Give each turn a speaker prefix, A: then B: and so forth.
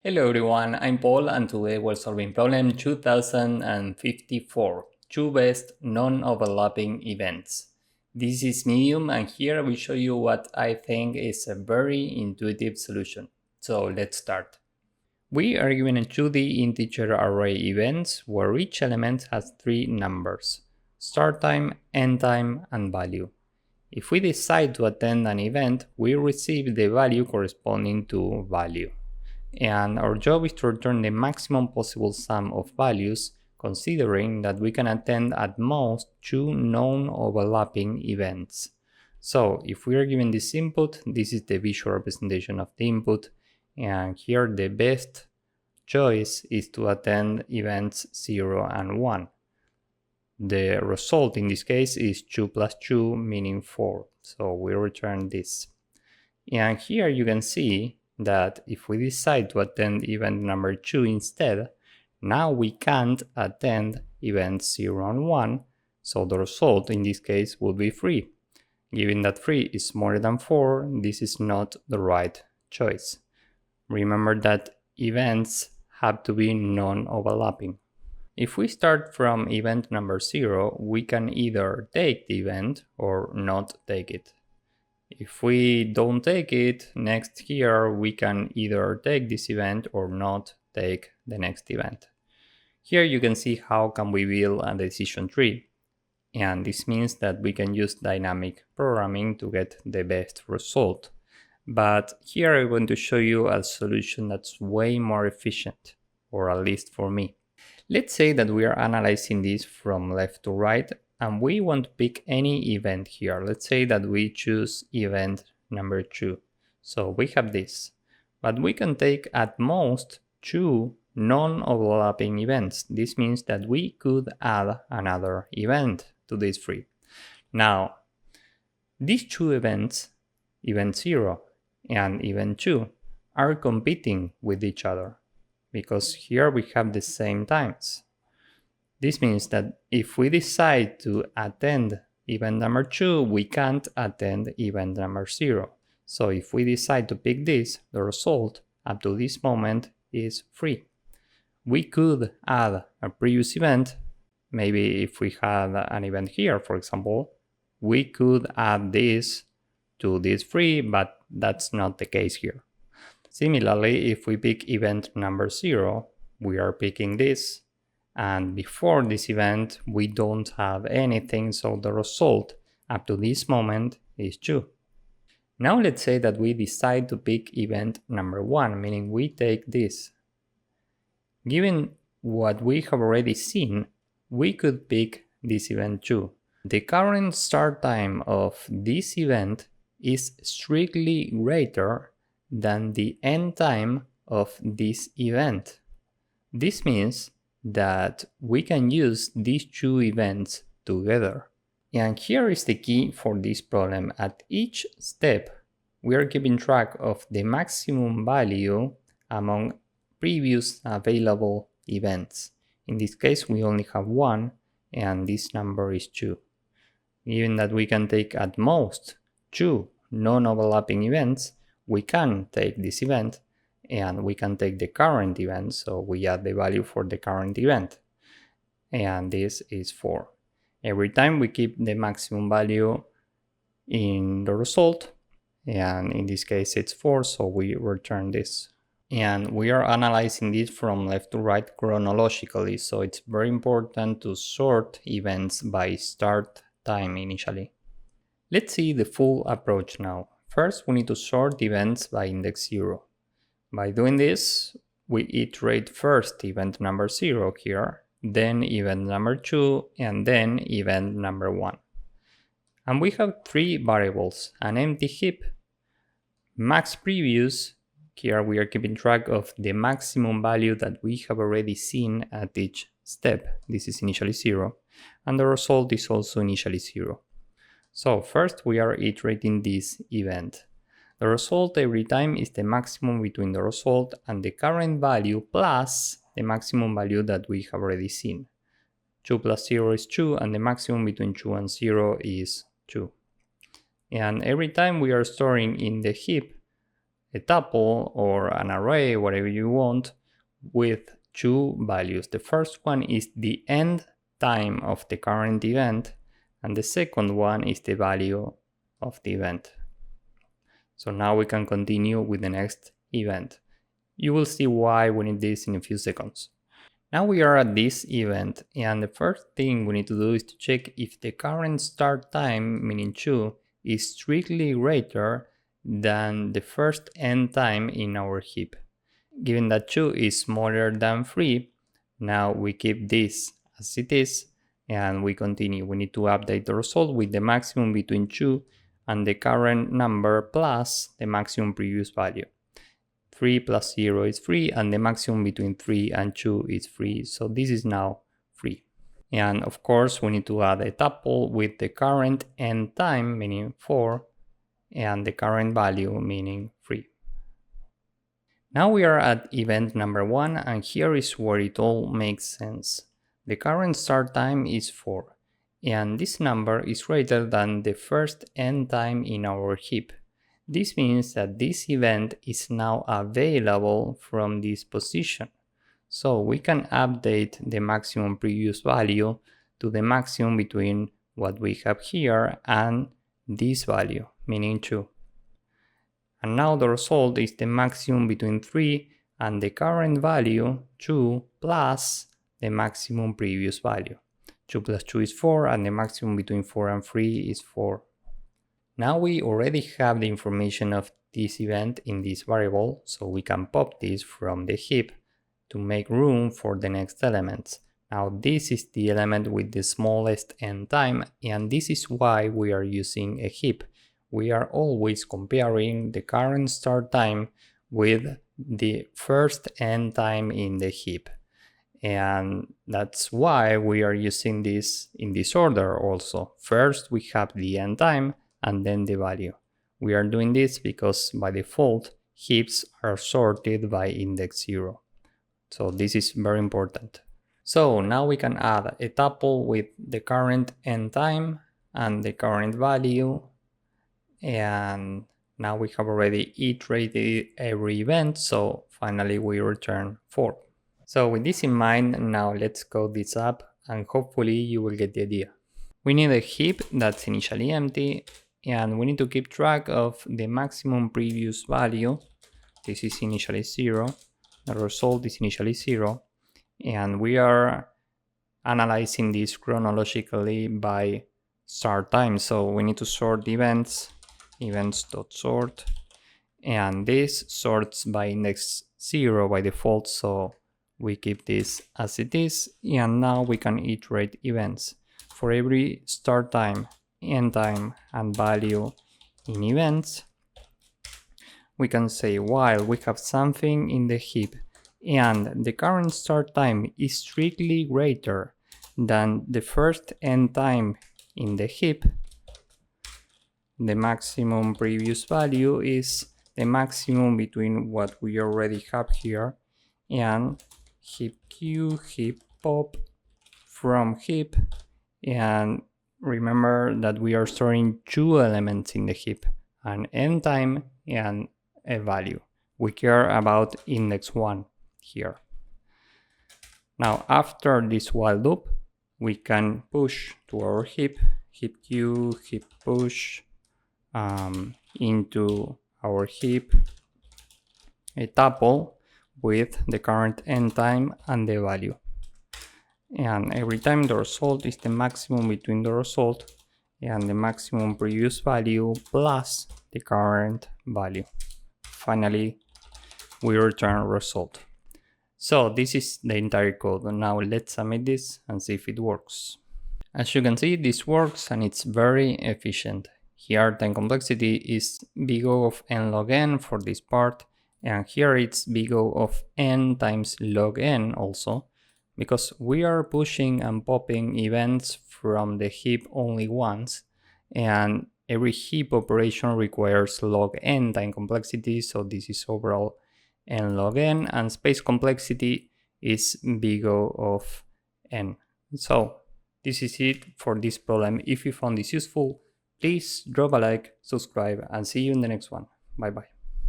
A: Hello everyone, I'm Paul and today we're solving problem 2054, two best non-overlapping events. This is medium and here we show you what I think is a very intuitive solution. So let's start. We are given a 2D integer array events where each element has three numbers: start time, end time, and value. If we decide to attend an event, we receive the value corresponding to value. And our job is to return the maximum possible sum of values, considering that we can attend at most two non-overlapping events. So if we are given this input, this is the visual representation of the input, and here the best choice is to attend events 0 and 1. The result in this case is 2 plus 2, meaning 4, so we return this. And here you can see that if we decide to attend event number 2 instead, now we can't attend events 0 and 1, so the result in this case will be 3. Given that 3 is smaller than 4, this is not the right choice. Remember that events have to be non-overlapping. If we start from event number 0, we can either take the event or not take it. If we don't take it, next here we can either take this event or not take the next event. Here you can see how can we build a decision tree. And this means that we can use dynamic programming to get the best result. But here I want to show you a solution that's way more efficient, or at least for me. Let's say that we are analyzing this from left to right and we want to pick any event here. Let's say that we choose event number 2. So we have this, but we can take at most two non-overlapping events. This means that we could add another event to this tree. Now, these two events, event 0 and event 2, are competing with each other because here we have the same times. This means that if we decide to attend event number 2, we can't attend event number 0. So if we decide to pick this, the result up to this moment is 3. We could add a previous event. Maybe if we had an event here, for example, we could add this to this 3, but that's not the case here. Similarly, if we pick event number 0, we are picking this. And before this event, we don't have anything, so the result up to this moment is 2. Now let's say that we decide to pick event number 1, meaning we take this. Given what we have already seen, we could pick this event 2. The current start time of this event is strictly greater than the end time of this event. This means that we can use these two events together. And here is the key for this problem. At each step, we are keeping track of the maximum value among previous available events. In this case, we only have 1, and this number is 2. Given that we can take at most 2 non-overlapping events, we can take this event and we can take the current event, so we add the value for the current event, and this is 4. Every time we keep the maximum value in the result, and in this case it's 4, so we return this. And we are analyzing this from left to right chronologically, so it's very important to sort events by start time initially. Let's see the full approach now. First, we need to sort events by index 0. By doing this, we iterate first event number 0 here, then event number 2, and then event number 1. And we have 3 variables: an empty heap, max previous. Here we are keeping track of the maximum value that we have already seen at each step. This is initially 0, and the result is also initially 0. So first we are iterating this event. The result every time is the maximum between the result and the current value plus the maximum value that we have already seen. 2 plus 0 is 2, and the maximum between 2 and 0 is 2. And every time we are storing in the heap a tuple or an array, whatever you want, with two values. The first one is the end time of the current event, and the second one is the value of the event. So now we can continue with the next event. You will see why we need this in a few seconds. Now we are at this event, and the first thing we need to do is to check if the current start time, meaning 2, is strictly greater than the first end time in our heap. Given that 2 is smaller than 3, now we keep this as it is and we continue. We need to update the result with the maximum between 2 and the current number plus the maximum previous value. 3 plus 0 is 3, and the maximum between 3 and 2 is 3, so this is now 3. And of course we need to add a tuple with the current end time, meaning 4, and the current value, meaning 3. Now we are at event number 1, and here is where it all makes sense. The current start time is 4, and this number is greater than the first end time in our heap. This means that this event is now available from this position. So we can update the maximum previous value to the maximum between what we have here and this value, meaning 2. And now the result is the maximum between 3 and the current value, 2, plus the maximum previous value. 2 plus 2 is 4, and the maximum between 4 and 3 is 4. Now we already have the information of this event in this variable, so we can pop this from the heap to make room for the next elements. Now this is the element with the smallest end time, and this is why we are using a heap. We are always comparing the current start time with the first end time in the heap. And that's why we are using this in this order also. First we have the end time and then the value. We are doing this because by default heaps are sorted by index 0. So this is very important. So now we can add a tuple with the current end time and the current value, and now we have already iterated every event, so finally we return 4. So with this in mind, now let's code this up and hopefully you will get the idea. We need a heap that's initially empty, and we need to keep track of the maximum previous value. This is initially 0, the result is initially 0, and we are analyzing this chronologically by start time. So we need to sort events, events.sort, and this sorts by index 0 by default, so we keep this as it is, and now we can iterate events. For every start time, end time, and value in events, we can say while we have something in the heap and the current start time is strictly greater than the first end time in the heap, the maximum previous value is the maximum between what we already have here and heap q, heap pop from heap, and remember that we are storing 2 elements in the heap, an end time and a value. We care about index 1 here. Now after this while loop, we can push to our heap q, heap push into our heap a tuple with the current end time and the value. And every time the result is the maximum between the result and the maximum previous value plus the current value. Finally, we return result. So this is the entire code. Now let's submit this and see if it works. As you can see, this works and it's very efficient. Here time complexity is big O of n log n for this part, and here it's big O of n times log n also, because we are pushing and popping events from the heap only once, and every heap operation requires log n time complexity, so this is overall n log n, and space complexity is big O of n. So this is it for this problem. If you found this useful, please drop a like, subscribe, and see you in the next one. Bye bye.